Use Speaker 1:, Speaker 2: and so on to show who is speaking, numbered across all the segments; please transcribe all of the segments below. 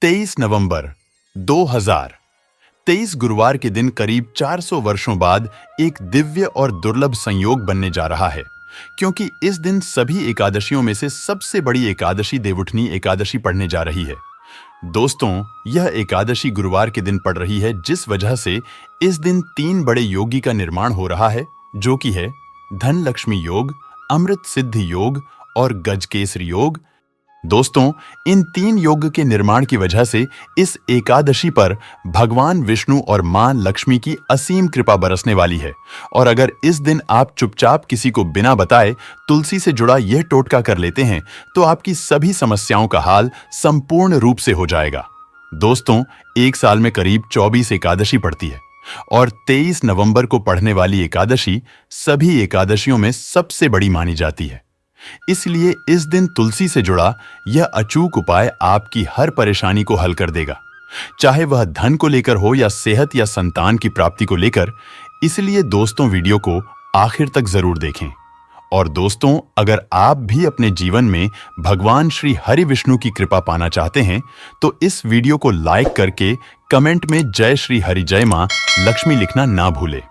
Speaker 1: 23 नवंबर 2023 गुरुवार के दिन करीब 400 वर्षों बाद एक दिव्य और दुर्लभ संयोग बनने जा रहा है, क्योंकि इस दिन सभी एकादशियों में से सबसे बड़ी एकादशी देवउठनी एकादशी पड़ने जा रही है। दोस्तों, यह एकादशी गुरुवार के दिन पड़ रही है, जिस वजह से इस दिन 3 बड़े योगी का निर्माण हो रहा है, जो कि है धन लक्ष्मी योग, अमृत सिद्धि योग और गजकेसरी योग। दोस्तों, इन 3 योग के निर्माण की वजह से इस एकादशी पर भगवान विष्णु और मां लक्ष्मी की असीम कृपा बरसने वाली है। और अगर इस दिन आप चुपचाप किसी को बिना बताए तुलसी से जुड़ा यह टोटका कर लेते हैं, तो आपकी सभी समस्याओं का हाल संपूर्ण रूप से हो जाएगा। दोस्तों, एक साल में करीब 24 एकादशी पड़ती है और 23 नवंबर को पढ़ने वाली एकादशी सभी एकादशियों में सबसे बड़ी मानी जाती है। इसलिए इस दिन तुलसी से जुड़ा यह अचूक उपाय आपकी हर परेशानी को हल कर देगा, चाहे वह धन को लेकर हो या सेहत या संतान की प्राप्ति को लेकर। इसलिए दोस्तों, वीडियो को आखिर तक जरूर देखें। और दोस्तों, अगर आप भी अपने जीवन में भगवान श्री हरि विष्णु की कृपा पाना चाहते हैं, तो इस वीडियो को लाइक करके कमेंट में जय श्री हरि जय मां लक्ष्मी लिखना ना भूलें।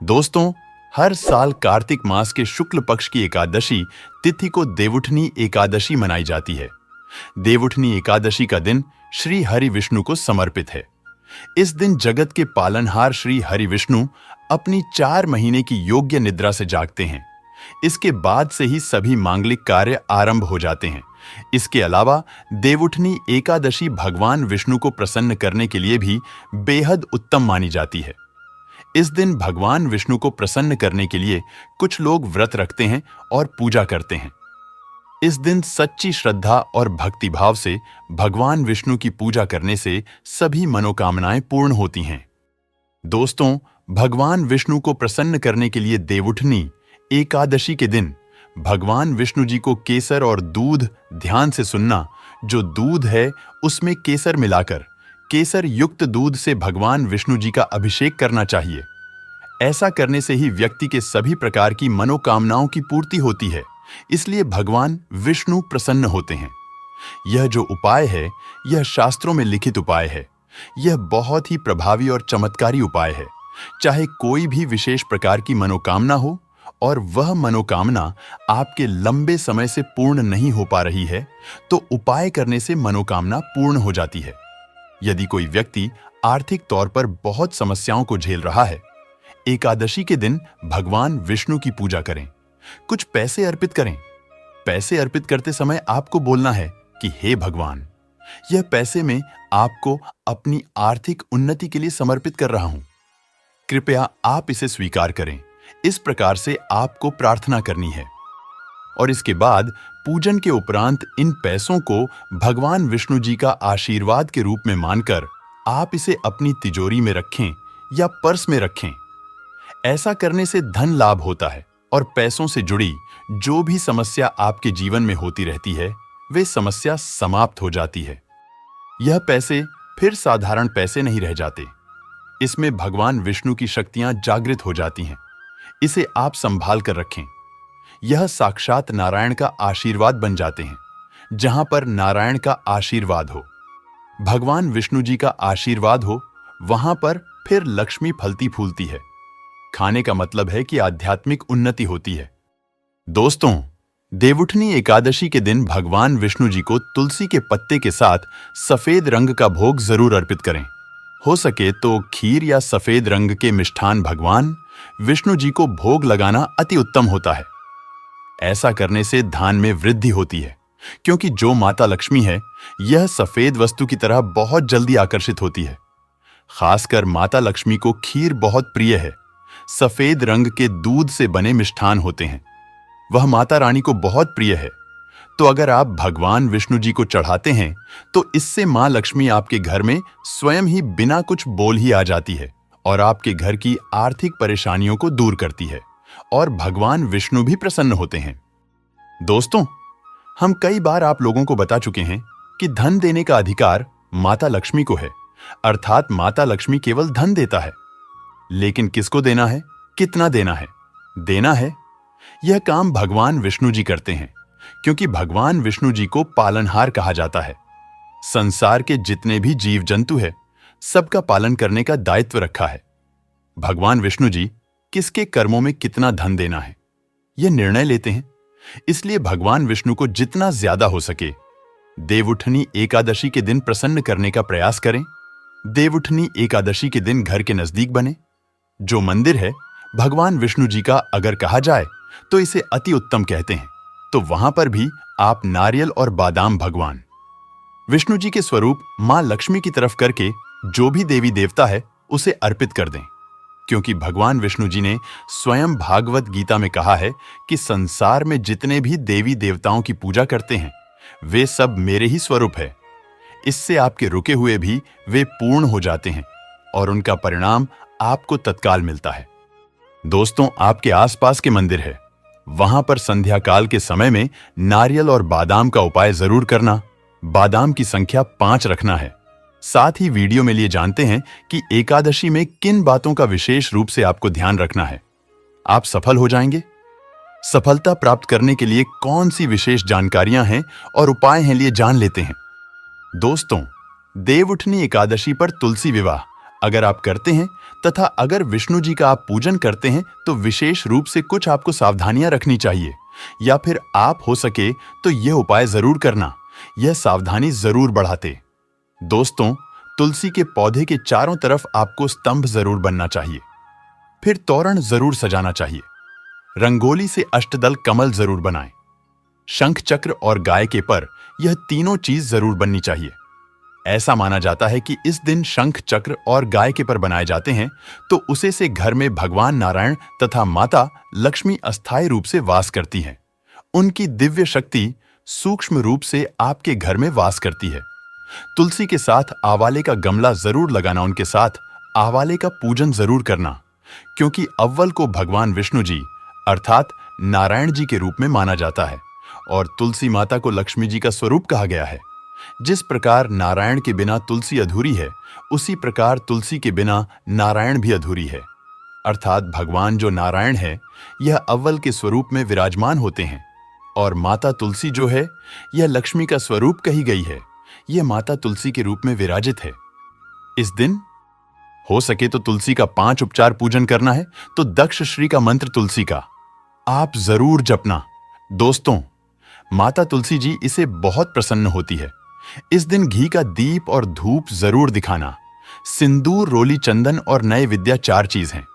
Speaker 1: दोस्तों, हर साल कार्तिक मास के शुक्ल पक्ष की एकादशी तिथि को देवउठनी एकादशी मनाई जाती है। देवउठनी एकादशी का दिन श्री हरि विष्णु को समर्पित है। इस दिन जगत के पालनहार श्री हरि विष्णु अपनी 4 महीने की योग्य निद्रा से जागते हैं। इसके बाद से ही सभी मांगलिक कार्य आरंभ हो जाते हैं। इसके अलावा देवउठनी एकादशी भगवान विष्णु को प्रसन्न करने के लिए भी बेहद उत्तम मानी जाती है। इस दिन भगवान विष्णु को प्रसन्न करने के लिए कुछ लोग व्रत रखते हैं और पूजा करते हैं। इस दिन सच्ची श्रद्धा और भक्तिभाव से भगवान विष्णु की पूजा करने से सभी मनोकामनाएं पूर्ण होती हैं। दोस्तों, भगवान विष्णु को प्रसन्न करने के लिए देवउठनी एकादशी के दिन भगवान विष्णु जी को केसर और दूध ध्यान से सुनना। जो दूध है उसमें केसर मिलाकर केसर युक्त दूध से भगवान विष्णु जी का अभिषेक करना चाहिए। ऐसा करने से ही व्यक्ति के सभी प्रकार की मनोकामनाओं की पूर्ति होती है। इसलिए भगवान विष्णु प्रसन्न होते हैं। यह जो उपाय है, यह शास्त्रों में लिखित उपाय है। यह बहुत ही प्रभावी और चमत्कारी उपाय है। चाहे कोई भी विशेष प्रकार की मनोकामना हो और वह मनोकामना आपके लंबे समय से पूर्ण नहीं हो पा रही है, तो उपाय करने से मनोकामना पूर्ण हो जाती है। यदि कोई व्यक्ति आर्थिक तौर पर बहुत समस्याओं को झेल रहा है, एकादशी के दिन भगवान विष्णु की पूजा करें, कुछ पैसे अर्पित करें। पैसे अर्पित करते समय आपको बोलना है कि हे भगवान, यह पैसे मैं आपको अपनी आर्थिक उन्नति के लिए समर्पित कर रहा हूं। कृपया आप इसे स्वीकार करें। इस प्रकार से आपको प्रार्थना करनी है। और इसके बाद पूजन के उपरांत इन पैसों को भगवान विष्णु जी का आशीर्वाद के रूप में मानकर आप इसे अपनी तिजोरी में रखें या पर्स में रखें। ऐसा करने से धन लाभ होता है और पैसों से जुड़ी जो भी समस्या आपके जीवन में होती रहती है, वे समस्या समाप्त हो जाती है। यह पैसे फिर साधारण पैसे नहीं रह जाते। इसमें भगवान विष्णु की शक्तियां जागृत हो जाती हैं। इसे आप संभाल कर रखें। यह साक्षात नारायण का आशीर्वाद बन जाते हैं। जहां पर नारायण का आशीर्वाद हो, भगवान विष्णु जी का आशीर्वाद हो, वहां पर फिर लक्ष्मी फलती फूलती है। खाने का मतलब है कि आध्यात्मिक उन्नति होती है। दोस्तों, देवउठनी एकादशी के दिन भगवान विष्णु जी को तुलसी के पत्ते के साथ सफेद रंग का भोग जरूर अर्पित करें। हो सके तो खीर या सफेद रंग के मिष्ठान भगवान विष्णु जी को भोग लगाना अति उत्तम होता है। ऐसा करने से धन में वृद्धि होती है, क्योंकि जो माता लक्ष्मी है, यह सफेद वस्तु की तरह बहुत जल्दी आकर्षित होती है। खासकर माता लक्ष्मी को खीर बहुत प्रिय है। सफेद रंग के दूध से बने मिष्ठान होते हैं। वह माता रानी को बहुत प्रिय है। तो अगर आप भगवान विष्णु जी को चढ़ाते हैं, तो इससे मां लक्ष्मी आपके घर में स्वयं ही बिना कुछ बोल ही आ जाती है और आपके घर की आर्थिक परेशानियों को दूर करती है और भगवान विष्णु भी प्रसन्न होते हैं। दोस्तों, हम कई बार आप लोगों को बता चुके हैं कि धन देने का अधिकार माता लक्ष्मी को है, अर्थात माता लक्ष्मी केवल धन देता है। लेकिन किसको देना है, कितना देना है, देना है, यह काम भगवान विष्णु जी करते हैं, क्योंकि भगवान विष्णु जी को पालनहार कहा जाता है। संसार के जितने भी जीव जंतु है, सबका पालन करने का दायित्व रखा है। भगवान विष्णु जी किसके कर्मों में कितना धन देना है, यह निर्णय लेते हैं। इसलिए भगवान विष्णु को जितना ज्यादा हो सके देवउठनी एकादशी के दिन प्रसन्न करने का प्रयास करें। देवउठनी एकादशी के दिन घर के नजदीक बने जो मंदिर है, भगवान विष्णु जी का अगर कहा जाए तो इसे अति उत्तम कहते हैं, तो वहां पर भी आप नारियल और बादाम भगवान विष्णु जी के स्वरूप मां लक्ष्मी की तरफ करके जो भी देवी देवता है उसे अर्पित कर दें, क्योंकि भगवान विष्णु जी ने स्वयं भागवत गीता में कहा है कि संसार में जितने भी देवी देवताओं की पूजा करते हैं वे सब मेरे ही स्वरूप है। इससे आपके रुके हुए भी वे पूर्ण हो जाते हैं और उनका परिणाम आपको तत्काल मिलता है। दोस्तों, आपके आसपास के मंदिर है, वहां पर संध्या काल के समय में नारियल और बादाम का उपाय जरूर करना। बादाम की संख्या 5 रखना है। साथ ही वीडियो में लिए जानते हैं कि एकादशी में किन बातों का विशेष रूप से आपको ध्यान रखना है, आप सफल हो जाएंगे। सफलता प्राप्त करने के लिए कौन सी विशेष जानकारियां हैं और उपाय हैं, लिए जान लेते हैं। दोस्तों, देवउठनी एकादशी पर तुलसी विवाह अगर आप करते हैं तथा अगर विष्णु जी का आप पूजन करते हैं तो विशेष रूप से कुछ आपको सावधानियां रखनी चाहिए, या फिर आप हो सके तो यह उपाय जरूर करना, यह सावधानी जरूर बढ़ाते। दोस्तों, तुलसी के पौधे के चारों तरफ आपको स्तंभ जरूर बनना चाहिए, फिर तोरण जरूर सजाना चाहिए। रंगोली से अष्टदल कमल जरूर बनाएं। शंख चक्र और गाय के पर, यह तीनों चीज जरूर बननी चाहिए। ऐसा माना जाता है कि इस दिन शंख चक्र और गाय के पर बनाए जाते हैं तो उसे से घर में भगवान नारायण तथा माता लक्ष्मी अस्थायी रूप से वास करती हैं। उनकी दिव्य शक्ति सूक्ष्म रूप से आपके घर में वास करती है। तुलसी के साथ आंवले का गमला जरूर लगाना, उनके साथ आंवले का पूजन जरूर करना, क्योंकि अव्वल को भगवान विष्णु जी अर्थात नारायण जी के रूप में माना जाता है और तुलसी माता को लक्ष्मी जी का स्वरूप कहा गया है। जिस प्रकार नारायण के बिना तुलसी अधूरी है, उसी प्रकार तुलसी के बिना नारायण भी अधूरी है। अर्थात भगवान जो नारायण है यह अव्वल के स्वरूप में विराजमान होते हैं और माता तुलसी जो है यह लक्ष्मी का स्वरूप कही गई है, यह माता तुलसी के रूप में विराजित है। इस दिन हो सके तो तुलसी का 5 उपचार पूजन करना है तो दक्ष श्री का मंत्र तुलसी का आप जरूर जपना। दोस्तों, माता तुलसी जी इसे बहुत प्रसन्न होती है। इस दिन घी का दीप और धूप जरूर दिखाना। सिंदूर, रोली, चंदन और नए विद्या 4 चीज हैं।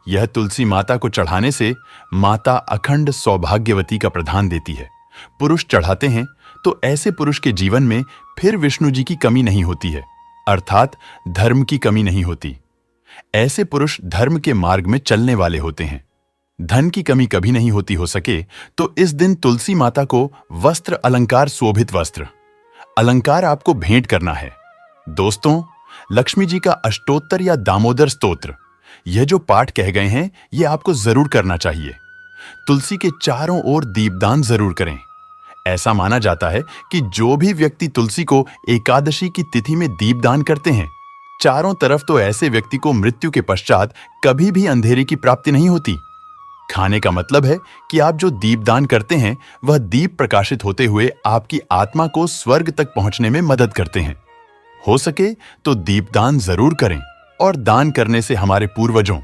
Speaker 1: यह तुलसी माता को चढ़ाने से माता अखंड सौभाग्यवती का प्रदान देती है। पुरुष चढ़ाते हैं तो ऐसे पुरुष के जीवन में फिर विष्णु जी की कमी नहीं होती है, अर्थात धर्म की कमी नहीं होती। ऐसे पुरुष धर्म के मार्ग में चलने वाले होते हैं। धन की कमी कभी नहीं होती। हो सके तो इस दिन तुलसी माता को वस्त्र अलंकार, शोभित वस्त्र अलंकार आपको भेंट करना है। दोस्तों, लक्ष्मी जी का अष्टोत्तर या दामोदर स्तोत्र, यह जो पाठ कह गए हैं यह आपको जरूर करना चाहिए। तुलसी के चारों ओर दीपदान जरूर करें। ऐसा माना जाता है कि जो भी व्यक्ति तुलसी को एकादशी की तिथि में दीपदान करते हैं, चारों तरफ, तो ऐसे व्यक्ति को मृत्यु के पश्चात कभी भी अंधेरे की प्राप्ति नहीं होती। खाने का मतलब है कि आप जो दीपदान करते हैं वह दीप प्रकाशित होते हुए आपकी आत्मा को स्वर्ग तक पहुंचने में मदद करते हैं। हो सके तो दीपदान जरूर करें और दान करने से हमारे पूर्वजों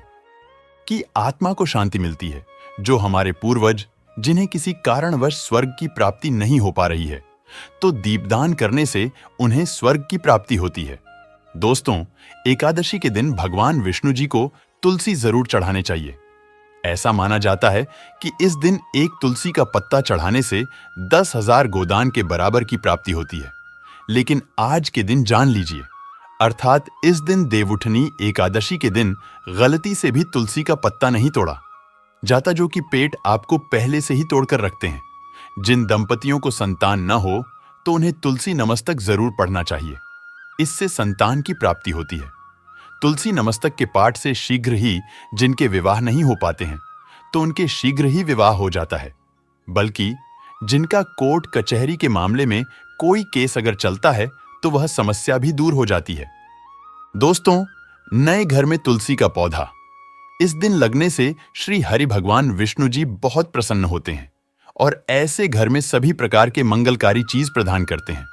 Speaker 1: की आत्मा को शांति मिलती है। जो हमारे पूर्वज जिन्हें किसी कारणवश स्वर्ग की प्राप्ति नहीं हो पा रही है, तो दीपदान करने से उन्हें स्वर्ग की प्राप्ति होती है। दोस्तों, एकादशी के दिन भगवान विष्णु जी को तुलसी जरूर चढ़ाने चाहिए। ऐसा माना जाता है कि इस दिन एक तुलसी का पत्ता चढ़ाने से 10,000 गोदान के बराबर की प्राप्ति होती है। लेकिन आज के दिन जान लीजिए, अर्थात इस दिन देवउठनी एकादशी के दिन गलती से भी तुलसी का पत्ता नहीं तोड़ा जाता, जो कि पेट आपको पहले से ही तोड़कर रखते हैं। जिन दंपतियों को संतान न हो तो उन्हें तुलसी नमस्तक जरूर पढ़ना चाहिए, इससे संतान की प्राप्ति होती है। तुलसी नमस्तक के पाठ से शीघ्र ही जिनके विवाह नहीं हो पाते हैं तो उनके शीघ्र ही विवाह हो जाता है, बल्कि जिनका कोर्ट कचहरी के मामले में कोई केस अगर चलता है तो वह समस्या भी दूर हो जाती है। दोस्तों, नए घर में तुलसी का पौधा इस दिन लगने से श्री हरि भगवान विष्णु जी बहुत प्रसन्न होते हैं और ऐसे घर में सभी प्रकार के मंगलकारी चीज प्रदान करते हैं।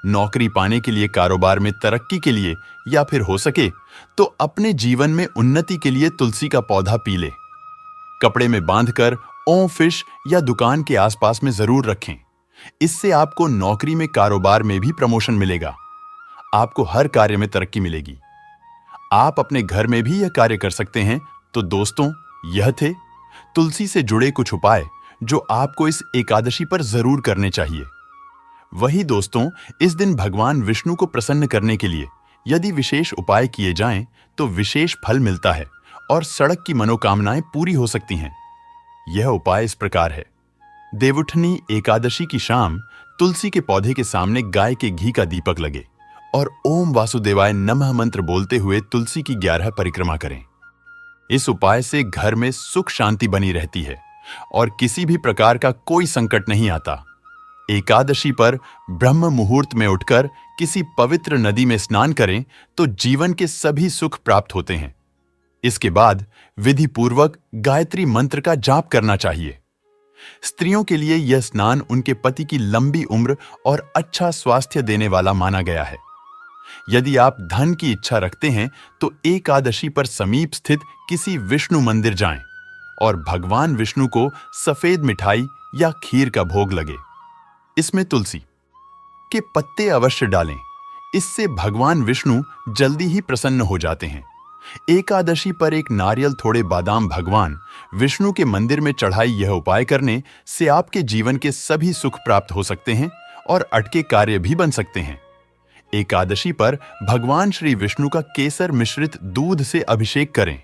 Speaker 1: नौकरी पाने के लिए, कारोबार में तरक्की के लिए, या फिर हो सके तो अपने जीवन में उन्नति के लिए तुलसी का पौधा पी ले। कपड़े में बांधकर ओम फिश या दुकान के आसपास में जरूर रखें। इससे आपको नौकरी में, कारोबार में भी प्रमोशन मिलेगा। आपको हर कार्य में तरक्की मिलेगी। आप अपने घर में भी यह कार्य कर सकते हैं। तो दोस्तों, यह थे तुलसी से जुड़े कुछ उपाय जो आपको इस एकादशी पर जरूर करने चाहिए। वही दोस्तों, इस दिन भगवान विष्णु को प्रसन्न करने के लिए यदि विशेष उपाय किए जाएं तो विशेष फल मिलता है और सड़क की मनोकामनाएं पूरी हो सकती हैं। यह उपाय इस प्रकार है। देवउठनी एकादशी की शाम तुलसी के पौधे के सामने गाय के घी का दीपक लगे और ओम वासुदेवाय नमः मंत्र बोलते हुए तुलसी की 11 परिक्रमा करें। इस उपाय से घर में सुख शांति बनी रहती है और किसी भी प्रकार का कोई संकट नहीं आता। एकादशी पर ब्रह्म मुहूर्त में उठकर किसी पवित्र नदी में स्नान करें तो जीवन के सभी सुख प्राप्त होते हैं। इसके बाद विधि पूर्वक गायत्री मंत्र का जाप करना चाहिए। स्त्रियों के लिए यह स्नान उनके पति की लंबी उम्र और अच्छा स्वास्थ्य देने वाला माना गया है। यदि आप धन की इच्छा रखते हैं तो एकादशी पर समीप स्थित किसी विष्णु मंदिर जाएं और भगवान विष्णु को सफेद मिठाई या खीर का भोग लगे। इसमें तुलसी के पत्ते अवश्य डालें। इससे भगवान विष्णु जल्दी ही प्रसन्न हो जाते हैं। एकादशी पर एक नारियल, थोड़े बादाम भगवान विष्णु के मंदिर में चढ़ाई यह उपाय करने से आपके जीवन के सभी सुख प्राप्त हो सकते हैं और अटके कार्य भी बन सकते हैं। एकादशी पर भगवान श्री विष्णु का केसर मिश्रित दूध से अभिषेक करें।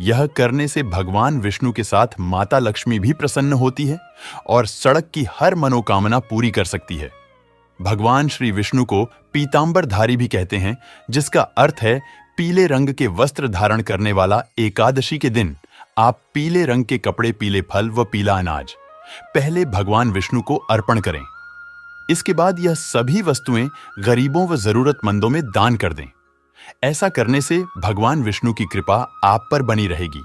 Speaker 1: यह करने से भगवान विष्णु के साथ माता लक्ष्मी भी प्रसन्न होती है और सड़क की हर मनोकामना पूरी कर सकती है। भगवान श्री विष्णु को पीतांबरधारी भी कहते हैं, जिसका अर्थ है पीले रंग के वस्त्र धारण करने वाला। एकादशी के दिन आप पीले रंग के कपड़े, पीले फल व पीला अनाज पहले भगवान विष्णु को अर्पण करें। इसके बाद यह सभी वस्तुएं गरीबों व जरूरतमंदों में दान कर दें। ऐसा करने से भगवान विष्णु की कृपा आप पर बनी रहेगी।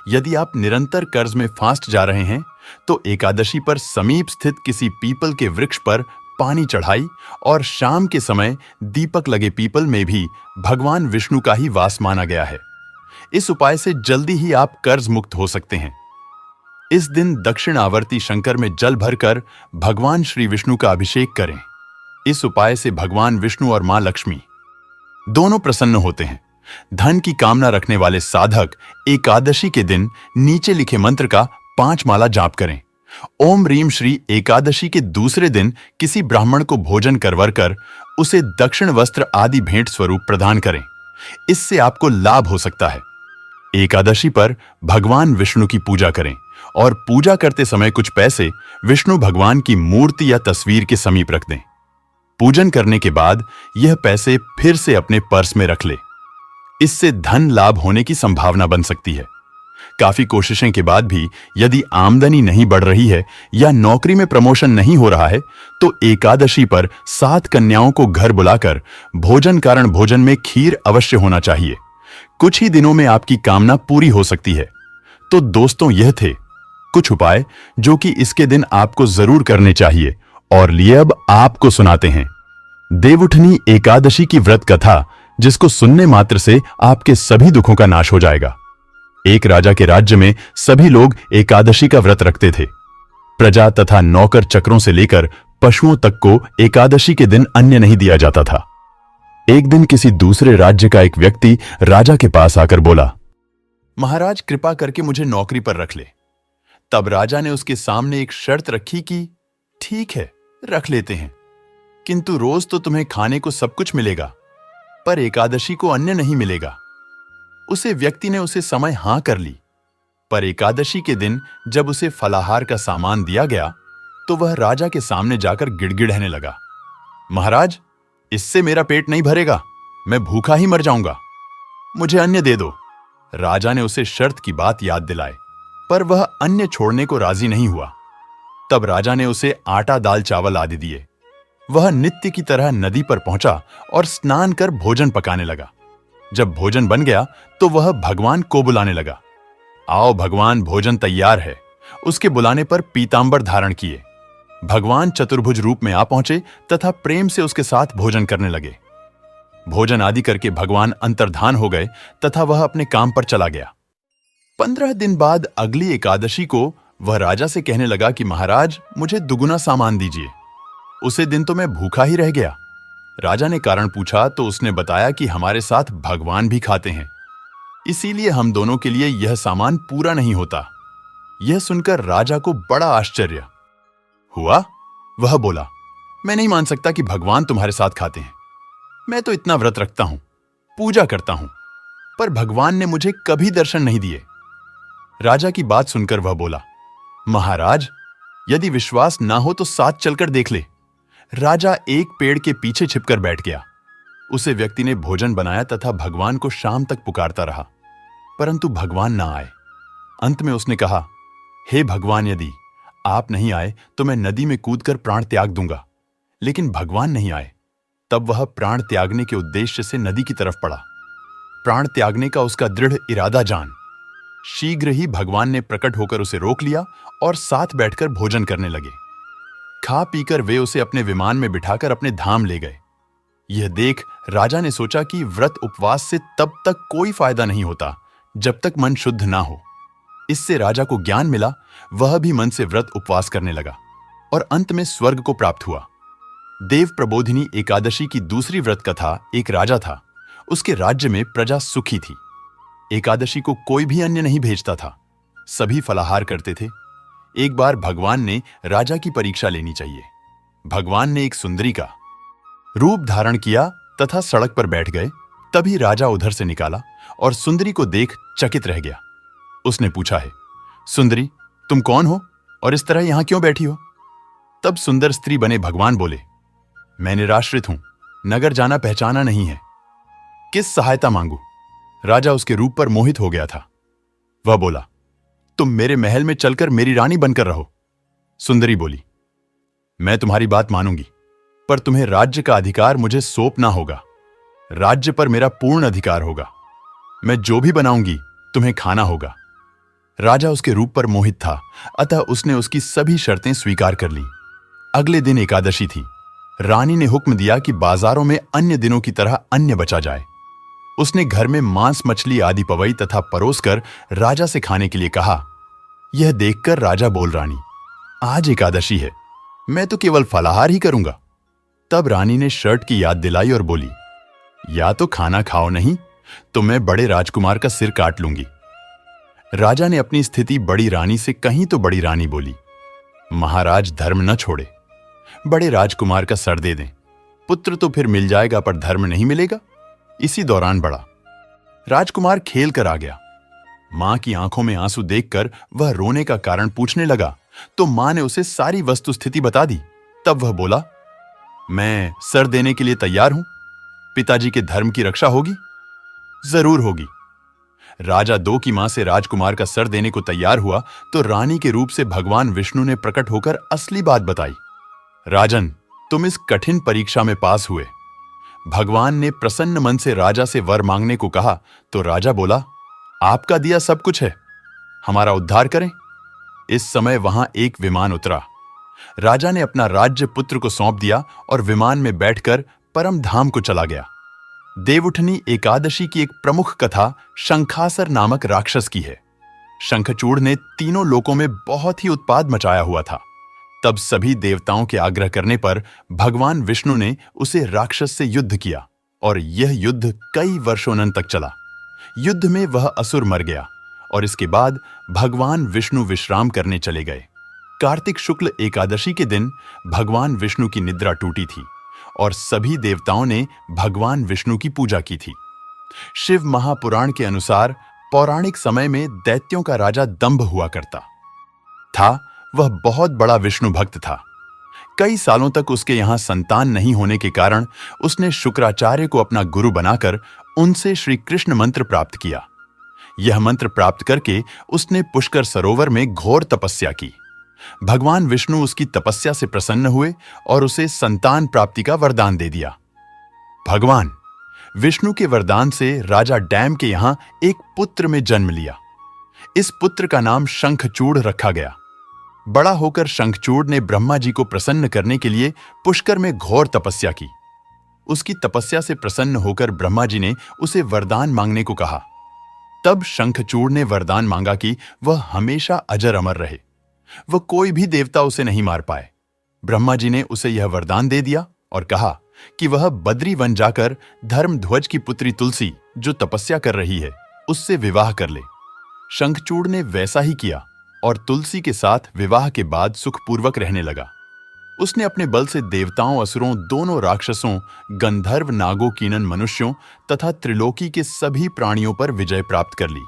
Speaker 1: यदि आप निरंतर कर्ज में फांस जा रहे हैं तो एकादशी पर समीप स्थित किसी पीपल के वृक्ष पर पानी चढ़ाई और शाम के समय दीपक लगे पीपल में भी भगवान विष्णु का ही वास माना गया है। इस उपाय से जल्दी ही आप कर्ज मुक्त हो सकते हैं। इस दिन दक्षिण आवर्ती शंकर में जल भरकर भगवान श्री विष्णु का अभिषेक करें। इस उपाय से भगवान विष्णु और मां लक्ष्मी दोनों प्रसन्न होते हैं। धन की कामना रखने वाले साधक एकादशी के दिन नीचे लिखे मंत्र का 5 माला जाप करें। ओम रीम श्री एकादशी के दूसरे दिन किसी ब्राह्मण को भोजन करवर कर उसे दक्षिण वस्त्र आदि भेंट स्वरूप प्रदान करें। इससे आपको लाभ हो सकता है। एकादशी पर भगवान विष्णु की पूजा करें और पूजा करते समय कुछ पैसे विष्णु भगवान की मूर्ति या तस्वीर के समीप रख दें। पूजन करने के बाद यह पैसे फिर से अपने पर्स में रख ले। इससे धन लाभ होने की संभावना बन सकती है। काफी कोशिशें के बाद भी यदि आमदनी नहीं बढ़ रही है या नौकरी में प्रमोशन नहीं हो रहा है तो एकादशी पर 7 कन्याओं को घर बुलाकर भोजन कारण भोजन में खीर अवश्य होना चाहिए। कुछ ही दिनों में आपकी कामना पूरी हो सकती है। तो दोस्तों, यह थे कुछ उपाय जो कि इसके दिन आपको जरूर करने चाहिए और लिए अब आपको सुनाते हैं देवउठनी एकादशी की व्रत कथा, जिसको सुनने मात्र से आपके सभी दुखों का नाश हो जाएगा। एक राजा के राज्य में सभी लोग एकादशी का व्रत रखते थे। प्रजा तथा नौकर चक्रों से लेकर पशुओं तक को एकादशी के दिन अन्न नहीं दिया जाता था। एक दिन किसी दूसरे राज्य का एक व्यक्ति राजा के पास आकर बोला, महाराज, कृपा करके मुझे नौकरी पर रख ले। तब राजा ने उसके सामने एक शर्त रखी कि ठीक है, रख लेते हैं, किंतु रोज तो तुम्हें खाने को सब कुछ मिलेगा, पर एकादशी को अन्न नहीं मिलेगा। उसे व्यक्ति ने उसे समय हां कर ली, पर एकादशी के दिन जब उसे फलाहार का सामान दिया गया तो वह राजा के सामने जाकर गिड़गिड़ाने लगा, महाराज, इससे मेरा पेट नहीं भरेगा, मैं भूखा ही मर जाऊंगा, मुझे अन्न दे दो। राजा ने उसे शर्त की बात याद दिलाई, पर वह अन्न छोड़ने को राजी नहीं हुआ। तब राजा ने उसे आटा, दाल, चावल आदि दिए। वह नित्य की तरह नदी पर पहुंचा और स्नान कर भोजन पकाने लगा। जब भोजन बन गया तो वह भगवान को बुलाने लगा, आओ भगवान, भोजन तैयार है। उसके बुलाने पर पीतांबर धारण किए। भगवान चतुर्भुज रूप में आ पहुंचे तथा प्रेम से उसके साथ भोजन करने लगे। भोजन आदि करके भगवान अंतर्धान हो गए तथा वह अपने काम पर चला गया। 15 दिन बाद अगली एकादशी को वह राजा से कहने लगा कि महाराज, मुझे दुगुना सामान दीजिए। उसे दिन तो मैं भूखा ही रह गया। राजा ने कारण पूछा तो उसने बताया कि हमारे साथ भगवान भी खाते हैं, इसीलिए हम दोनों के लिए यह सामान पूरा नहीं होता। यह सुनकर राजा को बड़ा आश्चर्य हुआ। वह बोला, मैं नहीं मान सकता कि भगवान तुम्हारे साथ खाते हैं। मैं तो इतना व्रत रखता हूं, पूजा करता हूं, पर भगवान ने मुझे कभी दर्शन नहीं दिए। राजा की बात सुनकर वह बोला, महाराज, यदि विश्वास ना हो तो साथ चलकर देख ले। राजा एक पेड़ के पीछे छिपकर बैठ गया। उसे व्यक्ति ने भोजन बनाया तथा भगवान को शाम तक पुकारता रहा, परंतु भगवान ना आए। अंत में उसने कहा, हे भगवान, यदि आप नहीं आए तो मैं नदी में कूदकर प्राण त्याग दूंगा। लेकिन भगवान नहीं आए। तब वह प्राण त्यागने के उद्देश्य से नदी की तरफ पड़ा। प्राण त्यागने का उसका दृढ़ इरादा जान शीघ्र ही भगवान ने प्रकट होकर उसे रोक लिया और साथ बैठकर भोजन करने लगे। खा पीकर वे उसे अपने विमान में बिठाकर अपने धाम ले गए। यह देख राजा ने सोचा कि व्रत उपवास से तब तक कोई फायदा नहीं होता जब तक मन शुद्ध ना हो। इससे राजा को ज्ञान मिला। वह भी मन से व्रत उपवास करने लगा और अंत में स्वर्ग को प्राप्त हुआ। देव प्रबोधिनी एकादशी की दूसरी व्रत कथा। एक राजा था, उसके राज्य में प्रजा सुखी थी। एकादशी को कोई भी अन्य नहीं भेजता था, सभी फलाहार करते थे। एक बार भगवान ने राजा की परीक्षा लेनी चाहिए। भगवान ने एक सुंदरी का रूप धारण किया तथा सड़क पर बैठ गए। तभी राजा उधर से निकाला और सुंदरी को देख चकित रह गया। उसने पूछा, है सुंदरी, तुम कौन हो और इस तरह यहां क्यों बैठी हो? तब सुंदर स्त्री बने भगवान बोले, मैं निराश्रित हूं, नगर जाना पहचाना नहीं है, किस सहायता मांगू? राजा उसके रूप पर मोहित हो गया था। वह बोला, तुम मेरे महल में चलकर मेरी रानी बनकर रहो। सुंदरी बोली, मैं तुम्हारी बात मानूंगी, पर तुम्हें राज्य का अधिकार मुझे सौंपना होगा। राज्य पर मेरा पूर्ण अधिकार होगा। मैं जो भी बनाऊंगी तुम्हें खाना होगा। राजा उसके रूप पर मोहित था, अतः उसने उसकी सभी शर्तें स्वीकार कर लीं। अगले दिन एकादशी थी। रानी ने हुक्म दिया कि बाजारों में अन्य दिनों की तरह अन्न बचा जाए। उसने घर में मांस मछली आदि पवई तथा परोसकर राजा से खाने के लिए कहा। यह देखकर राजा बोल, रानी, आज एकादशी है, मैं तो केवल फलाहार ही करूंगा। तब रानी ने शर्ट की याद दिलाई और बोली, या तो खाना खाओ नहीं तो मैं बड़े राजकुमार का सिर काट लूंगी। राजा ने अपनी स्थिति बड़ी रानी से कहीं तो बड़ी रानी बोली, महाराज धर्म न छोड़े, बड़े राजकुमार का सर दे दें। पुत्र तो फिर मिल जाएगा पर धर्म नहीं मिलेगा। इसी दौरान बड़ा राजकुमार खेल कर आ गया। मां की आंखों में आंसू देखकर वह रोने का कारण पूछने लगा तो मां ने उसे सारी वस्तुस्थिति बता दी। तब वह बोला, मैं सर देने के लिए तैयार हूं। पिताजी के धर्म की रक्षा होगी? जरूर होगी। राजा दो की मां से राजकुमार का सर देने को तैयार हुआ तो रानी के रूप से भगवान विष्णु ने प्रकट होकर असली बात बताई। राजन, तुम इस कठिन परीक्षा में पास हुए। भगवान ने प्रसन्न मन से राजा से वर मांगने को कहा तो राजा बोला, आपका दिया सब कुछ है, हमारा उद्धार करें। इस समय वहां एक विमान उतरा। राजा ने अपना राज्य पुत्र को सौंप दिया और विमान में बैठकर परम धाम को चला गया। देवउठनी एकादशी की एक प्रमुख कथा शंखासर नामक राक्षस की है। शंखचूड़ ने तीनों लोकों में बहुत ही उत्पाद मचाया हुआ था। तब सभी देवताओं के आग्रह करने पर भगवान विष्णु ने उसे राक्षस से युद्ध किया और यह युद्ध कई वर्षों तक चला। युद्ध में वह असुर मर गया और इसके बाद भगवान विष्णु विश्राम करने चले गए। कार्तिक शुक्ल एकादशी के दिन भगवान विष्णु की निद्रा टूटी थी और सभी देवताओं ने भगवान विष्णु की पूजा की थी। शिव महापुराण के अनुसार पौराणिक समय में दैत्यों का राजा दंभ हुआ करता था। वह बहुत बड़ा विष्णु भक्त था। कई सालों तक उसके यहां संतान नहीं होने के कारण उसने शुक्राचार्य को अपना गुरु बनाकर उनसे श्री कृष्ण मंत्र प्राप्त किया। यह मंत्र प्राप्त करके उसने पुष्कर सरोवर में घोर तपस्या की। भगवान विष्णु उसकी तपस्या से प्रसन्न हुए और उसे संतान प्राप्ति का वरदान दे दिया। भगवान विष्णु के वरदान से राजा डैम के यहां एक पुत्र में जन्म लिया। इस पुत्र का नाम शंखचूड़ रखा गया। बड़ा होकर शंखचूड़ ने ब्रह्मा जी को प्रसन्न करने के लिए पुष्कर में घोर तपस्या की। उसकी तपस्या से प्रसन्न होकर ब्रह्मा जी ने उसे वरदान मांगने को कहा। तब शंखचूड़ ने वरदान मांगा कि वह हमेशा अजर अमर रहे, वह कोई भी देवता उसे नहीं मार पाए। ब्रह्मा जी ने उसे यह वरदान दे दिया और कहा कि वह बद्री वन जाकर धर्मध्वज की पुत्री तुलसी, जो तपस्या कर रही है, उससे विवाह कर ले। शंखचूड़ ने वैसा ही किया और तुलसी के साथ विवाह के बाद सुखपूर्वक रहने लगा। उसने अपने बल से देवताओं, असुरों, दोनों राक्षसों, गंधर्व, नागों, कीनन मनुष्यों तथा त्रिलोकी के सभी प्राणियों पर विजय प्राप्त कर ली।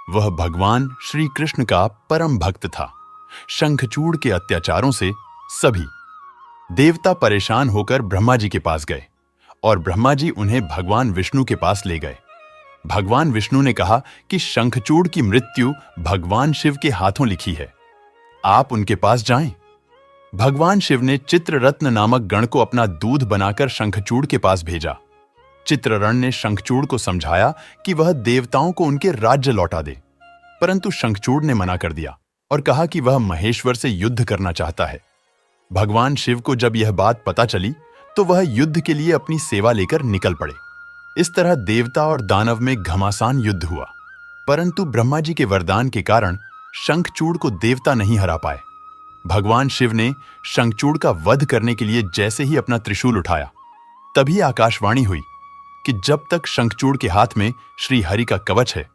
Speaker 1: वह भगवान श्री कृष्ण का परम भक्त था। शंखचूड़ के अत्याचारों से सभी देवता परेशान होकर ब्रह्मा जी के पास गए और ब्रह्मा जी उन्हें भगवान विष्णु के पास ले गए। भगवान विष्णु ने कहा कि शंखचूड़ की मृत्यु भगवान शिव के हाथों लिखी है, आप उनके पास जाएं। भगवान शिव ने चित्ररत्न नामक गण को अपना दूध बनाकर शंखचूड़ के पास भेजा। चित्ररण ने शंखचूड़ को समझाया कि वह देवताओं को उनके राज्य लौटा दे, परंतु शंखचूड़ ने मना कर दिया और कहा कि वह महेश्वर से युद्ध करना चाहता है। भगवान शिव को जब यह बात पता चली तो वह युद्ध के लिए अपनी सेवा लेकर निकल पड़े। इस तरह देवता और दानव में घमासान युद्ध हुआ, परंतु ब्रह्मा जी के वरदान के कारण शंखचूड़ को देवता नहीं हरा पाए। भगवान शिव ने शंखचूड़ का वध करने के लिए जैसे ही अपना त्रिशूल उठाया, तभी आकाशवाणी हुई कि जब तक शंखचूड़ के हाथ में श्री हरि का कवच है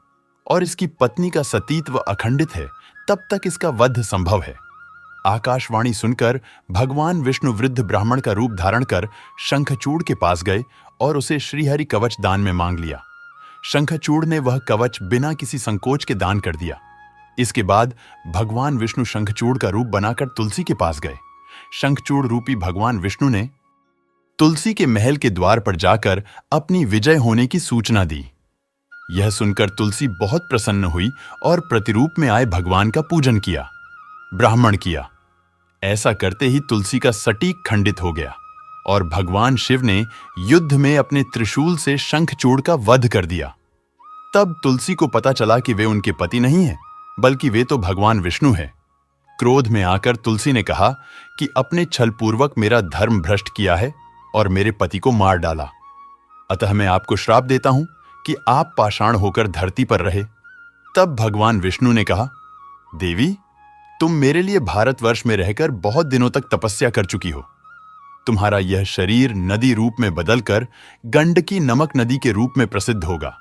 Speaker 1: और इसकी पत्नी का सतीत्व अखंडित है, तब तक इसका वध संभव है। आकाशवाणी सुनकर भगवान विष्णु वृद्ध ब्राह्मण का रूप धारण कर शंखचूड़ के पास गए और उसे श्रीहरि कवच दान में मांग लिया। शंखचूड़ ने वह कवच बिना किसी संकोच के दान कर दिया। इसके बाद भगवान विष्णु शंखचूड़ का रूप बनाकर तुलसी के पास गए। शंखचूड़ रूपी भगवान विष्णु ने तुलसी के महल के द्वार पर जाकर अपनी विजय होने की सूचना दी। यह सुनकर तुलसी बहुत प्रसन्न हुई और प्रतिरूप में आए भगवान का पूजन किया, ब्राह्मण किया। ऐसा करते ही तुलसी का सटीक खंडित हो गया और भगवान शिव ने युद्ध में अपने त्रिशूल से शंखचूड़ का वध कर दिया। तब तुलसी को पता चला कि वे उनके पति नहीं हैं, बल्कि वे तो भगवान विष्णु हैं। क्रोध में आकर तुलसी ने कहा कि अपने छलपूर्वक मेरा धर्म भ्रष्ट किया है और मेरे पति को मार डाला, अतः मैं आपको श्राप देता हूं कि आप पाषाण होकर धरती पर रहे। तब भगवान विष्णु ने कहा, देवी, तुम मेरे लिए भारतवर्ष में रहकर बहुत दिनों तक तपस्या कर चुकी हो। तुम्हारा यह शरीर नदी रूप में बदलकर गंडकी नमक नदी के रूप में प्रसिद्ध होगा।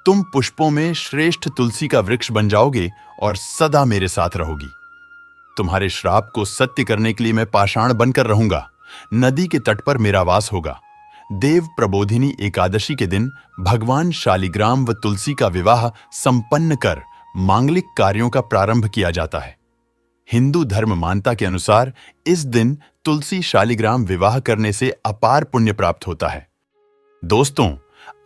Speaker 1: तुम पुष्पों में श्रेष्ठ तुलसी का वृक्ष बन जाओगे और सदा मेरे साथ रहोगी। तुम्हारे श्राप को सत्य करने के लिए मैं पाषाण बनकर रहूंगा। नदी के तट पर मेरा वास होगा। देव प्रबोधिनी एकादशी के दिन भगवान शालिग्राम व तुलसी का विवाह संपन्न कर मांगलिक कार्यों का प्रारंभ किया जाता है। हिंदू धर्म मान्यता के अनुसार इस दिन तुलसी शालिग्राम विवाह करने से अपार पुण्य प्राप्त होता है। दोस्तों,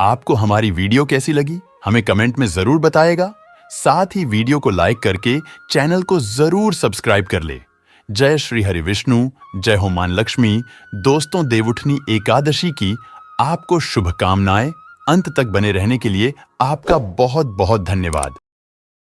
Speaker 1: आपको हमारी वीडियो कैसी लगी हमें कमेंट में जरूर बताएगा। साथ ही वीडियो को लाइक करके चैनल को जरूर सब्सक्राइब कर ले। जय श्री हरि विष्णु, जय हो मां लक्ष्मी। दोस्तों, देवउठनी एकादशी की आपको शुभकामनाएं। अंत तक बने रहने के लिए आपका बहुत बहुत धन्यवाद।